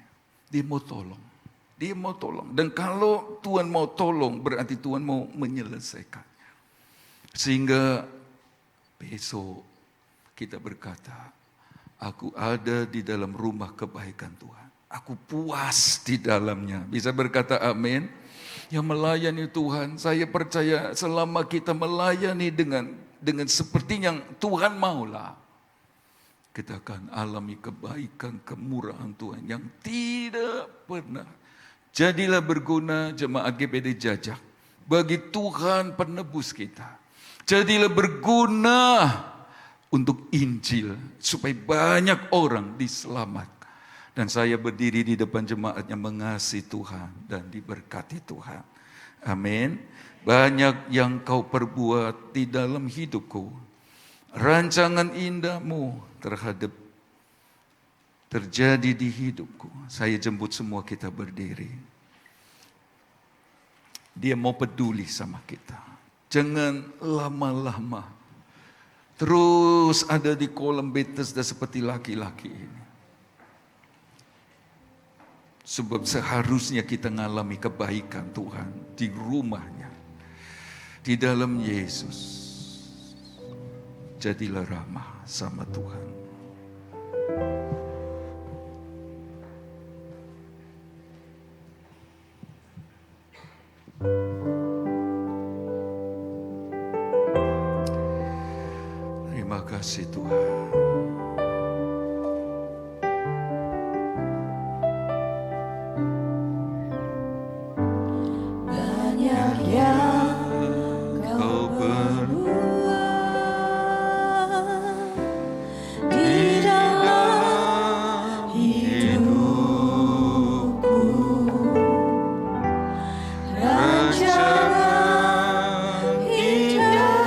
Dia mau tolong. Dia mau tolong. Dan kalau Tuhan mau tolong, berarti Tuhan mau menyelesaikan. Sehingga besok, kita berkata, aku ada di dalam rumah kebaikan Tuhan. Aku puas di dalamnya. Bisa berkata amin. Yang melayani Tuhan, saya percaya selama kita melayani dengan seperti yang Tuhan maulah, kita akan alami kebaikan, kemurahan Tuhan yang tidak pernah. Jadilah berguna jemaat GPD Jajak bagi Tuhan penebus kita. Jadilah berguna untuk Injil, supaya banyak orang diselamatkan. Dan saya berdiri di depan jemaatnya mengasihi Tuhan dan diberkati Tuhan. Amin. Banyak yang kau perbuat di dalam hidupku. Rancangan indahmu terjadi di hidupku. Saya jemput semua kita berdiri. Dia mau peduli sama kita. Jangan lama-lama terus ada di kolam Bethesda seperti laki-laki ini. Sebab seharusnya kita mengalami kebaikan Tuhan di rumahnya. Di dalam Yesus. Jadilah ramah sama Tuhan. Terima kasih Tuhan. Banyak yang kau perbuat di dalam hidupku. Rancangan indahmu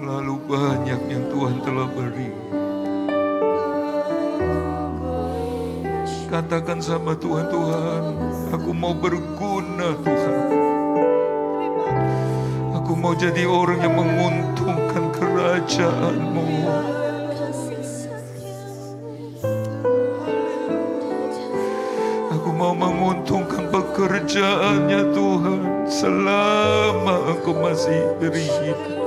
Terlalu banyak yang Tuhan telah beri. Katakan sama Tuhan, Tuhan, aku mau berguna Tuhan. Aku mau jadi orang yang menguntungkan kerajaan-Mu. Aku mau menguntungkan pekerjaannya Tuhan selama Engkau masih beri hidup.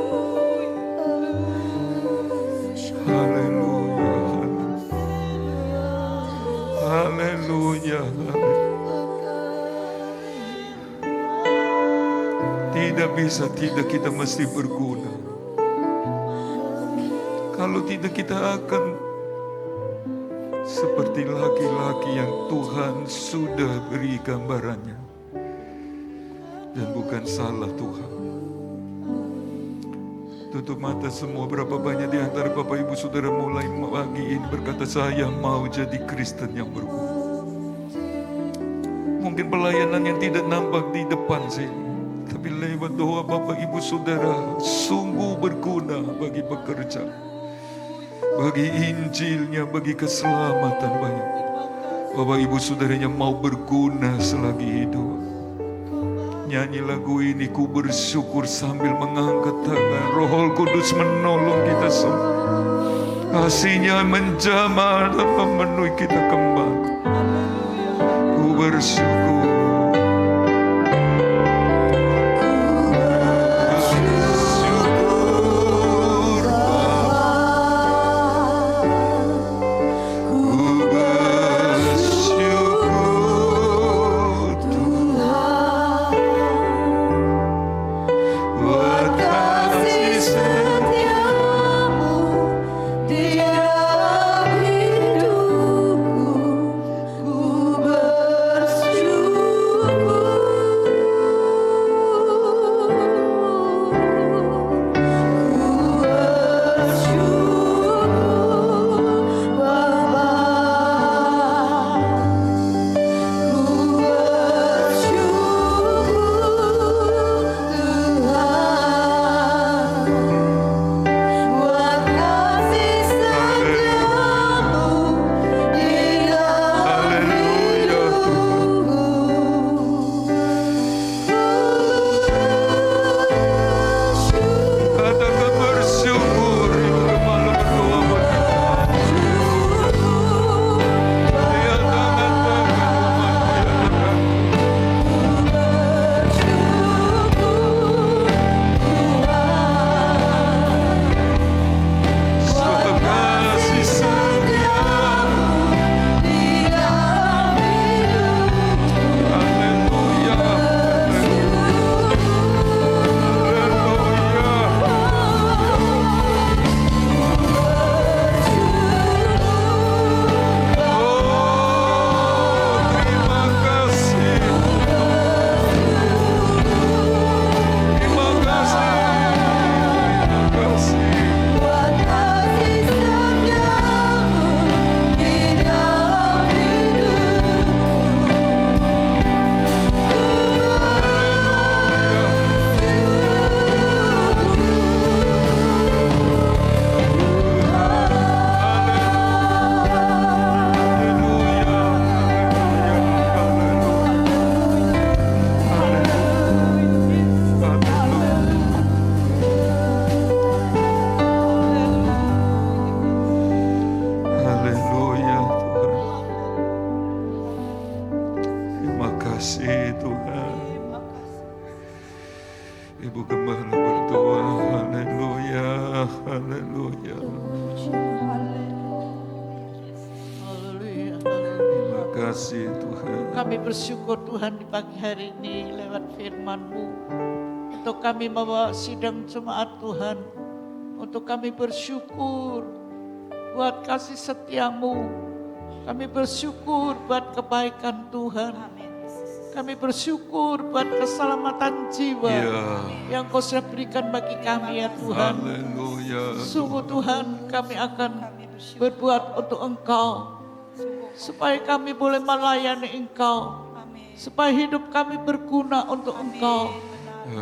Haleluya. Haleluya. Tidak bisa tidak, kita mesti berguna. Kalau tidak, kita akan seperti laki-laki yang Tuhan sudah beri gambarannya. Dan bukan salah Tuhan. Tutup mata semua. Berapa banyak di antara Bapak Ibu Saudara mulai pagi ini berkata, saya mau jadi Kristen yang berguna. Mungkin pelayanan yang tidak nampak di depan sih, tapi lewat doa Bapak Ibu Saudara sungguh berguna bagi pekerja, bagi Injilnya, bagi keselamatan banyak. Bapak Ibu Saudaranya mau berguna selagi hidup. Nyanyi lagu ini, ku bersyukur sambil mengangkat tangan. Roh Kudus menolong kita semua. Kasih-Nya menjamah dan memenuhi kita kembali. Ku bersyukur. Haleluya. Haleluya. Terima kasih Tuhan. Kami bersyukur Tuhan di pagi hari ini lewat firman-Mu. Untuk kami membawa sidang jemaat Tuhan. Untuk kami bersyukur buat kasih setia-Mu. Kami bersyukur buat kebaikan Tuhan. Kami bersyukur buat keselamatan jiwa yang Kau sudah berikan bagi kami ya Tuhan. Haleluya. Sungguh Tuhan, kami akan berbuat untuk Engkau. Supaya kami boleh melayani Engkau. Supaya hidup kami berguna untuk Engkau.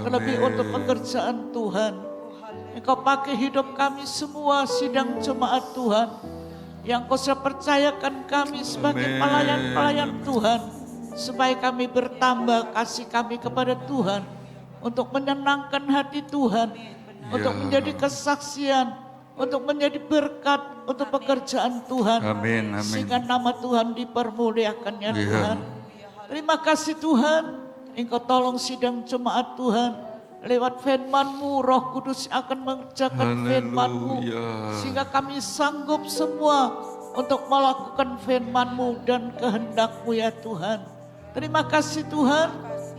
Terlebih untuk pekerjaan Tuhan. Engkau pakai hidup kami semua sidang jemaat Tuhan. Yang Kau sudah percayakan kami sebagai Amin. pelayan-pelayan Tuhan. Supaya kami bertambah kasih kami kepada Tuhan. Untuk menyenangkan hati Tuhan. Untuk menjadi kesaksian. Untuk menjadi berkat untuk pekerjaan Tuhan. Amin, amin. Sehingga nama Tuhan dipermuliakan ya Ya. Tuhan. Terima kasih Tuhan. Engkau tolong sidang jemaat Tuhan. Lewat firman-Mu, Roh Kudus akan mengerjakan firman-Mu. Haleluya. Sehingga kami sanggup semua untuk melakukan firman-Mu dan kehendak-Mu ya Tuhan. Terima kasih Tuhan.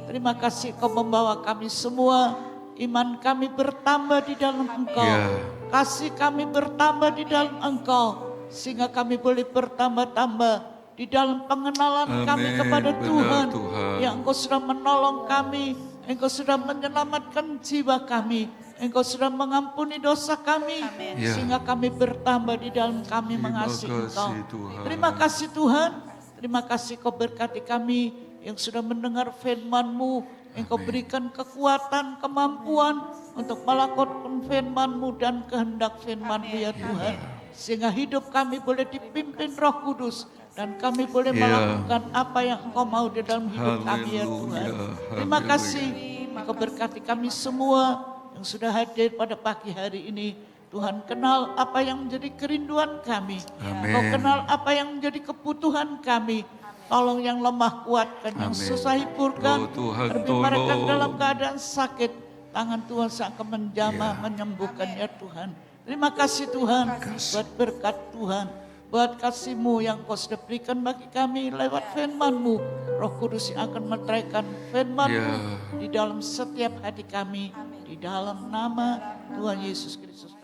Terima kasih Kau membawa kami semua. Iman kami bertambah di dalam Engkau. Ya. Kasih kami bertambah di dalam Engkau. Sehingga kami boleh bertambah-tambah di dalam pengenalan kami Amin. kepada Benar, Tuhan. Tuhan. Yang Engkau sudah menolong kami. Engkau sudah menyelamatkan jiwa kami. Engkau sudah mengampuni dosa kami. Ya. Sehingga kami bertambah di dalam kami Terima mengasihi kasih, Engkau. Tuhan. Terima kasih Tuhan. Terima kasih Kau berkati kami yang sudah mendengar firman-Mu. Engkau berikan kekuatan, kemampuan untuk melakukan firman-Mu dan kehendak firman-Mu ya Tuhan. Sehingga hidup kami boleh dipimpin Roh Kudus. Dan kami boleh Ya. melakukan apa yang Engkau mau di dalam hidup kami ya Tuhan. Haleluya, Terima haleluya. kasih. Engkau berkati kami semua yang sudah hadir pada pagi hari ini. Tuhan kenal apa yang menjadi kerinduan kami. Amin. Engkau kenal apa yang menjadi kebutuhan kami. Tolong yang lemah kuatkan, yang Amin. susah hiburkan. Oh, Tuhan, Terlebih mereka tolong. dalam keadaan sakit. Tangan Tuhan seakan menjamah, menyembuhkan ya Tuhan. Terima kasih Tuhan buat berkat Tuhan. Buat kasih-Mu yang Kau sudah berikan bagi kami lewat firman-Mu. Roh Kudus yang akan meteraikan firman-Mu Ya. di dalam setiap hati kami. Di dalam nama Tuhan Yesus Kristus.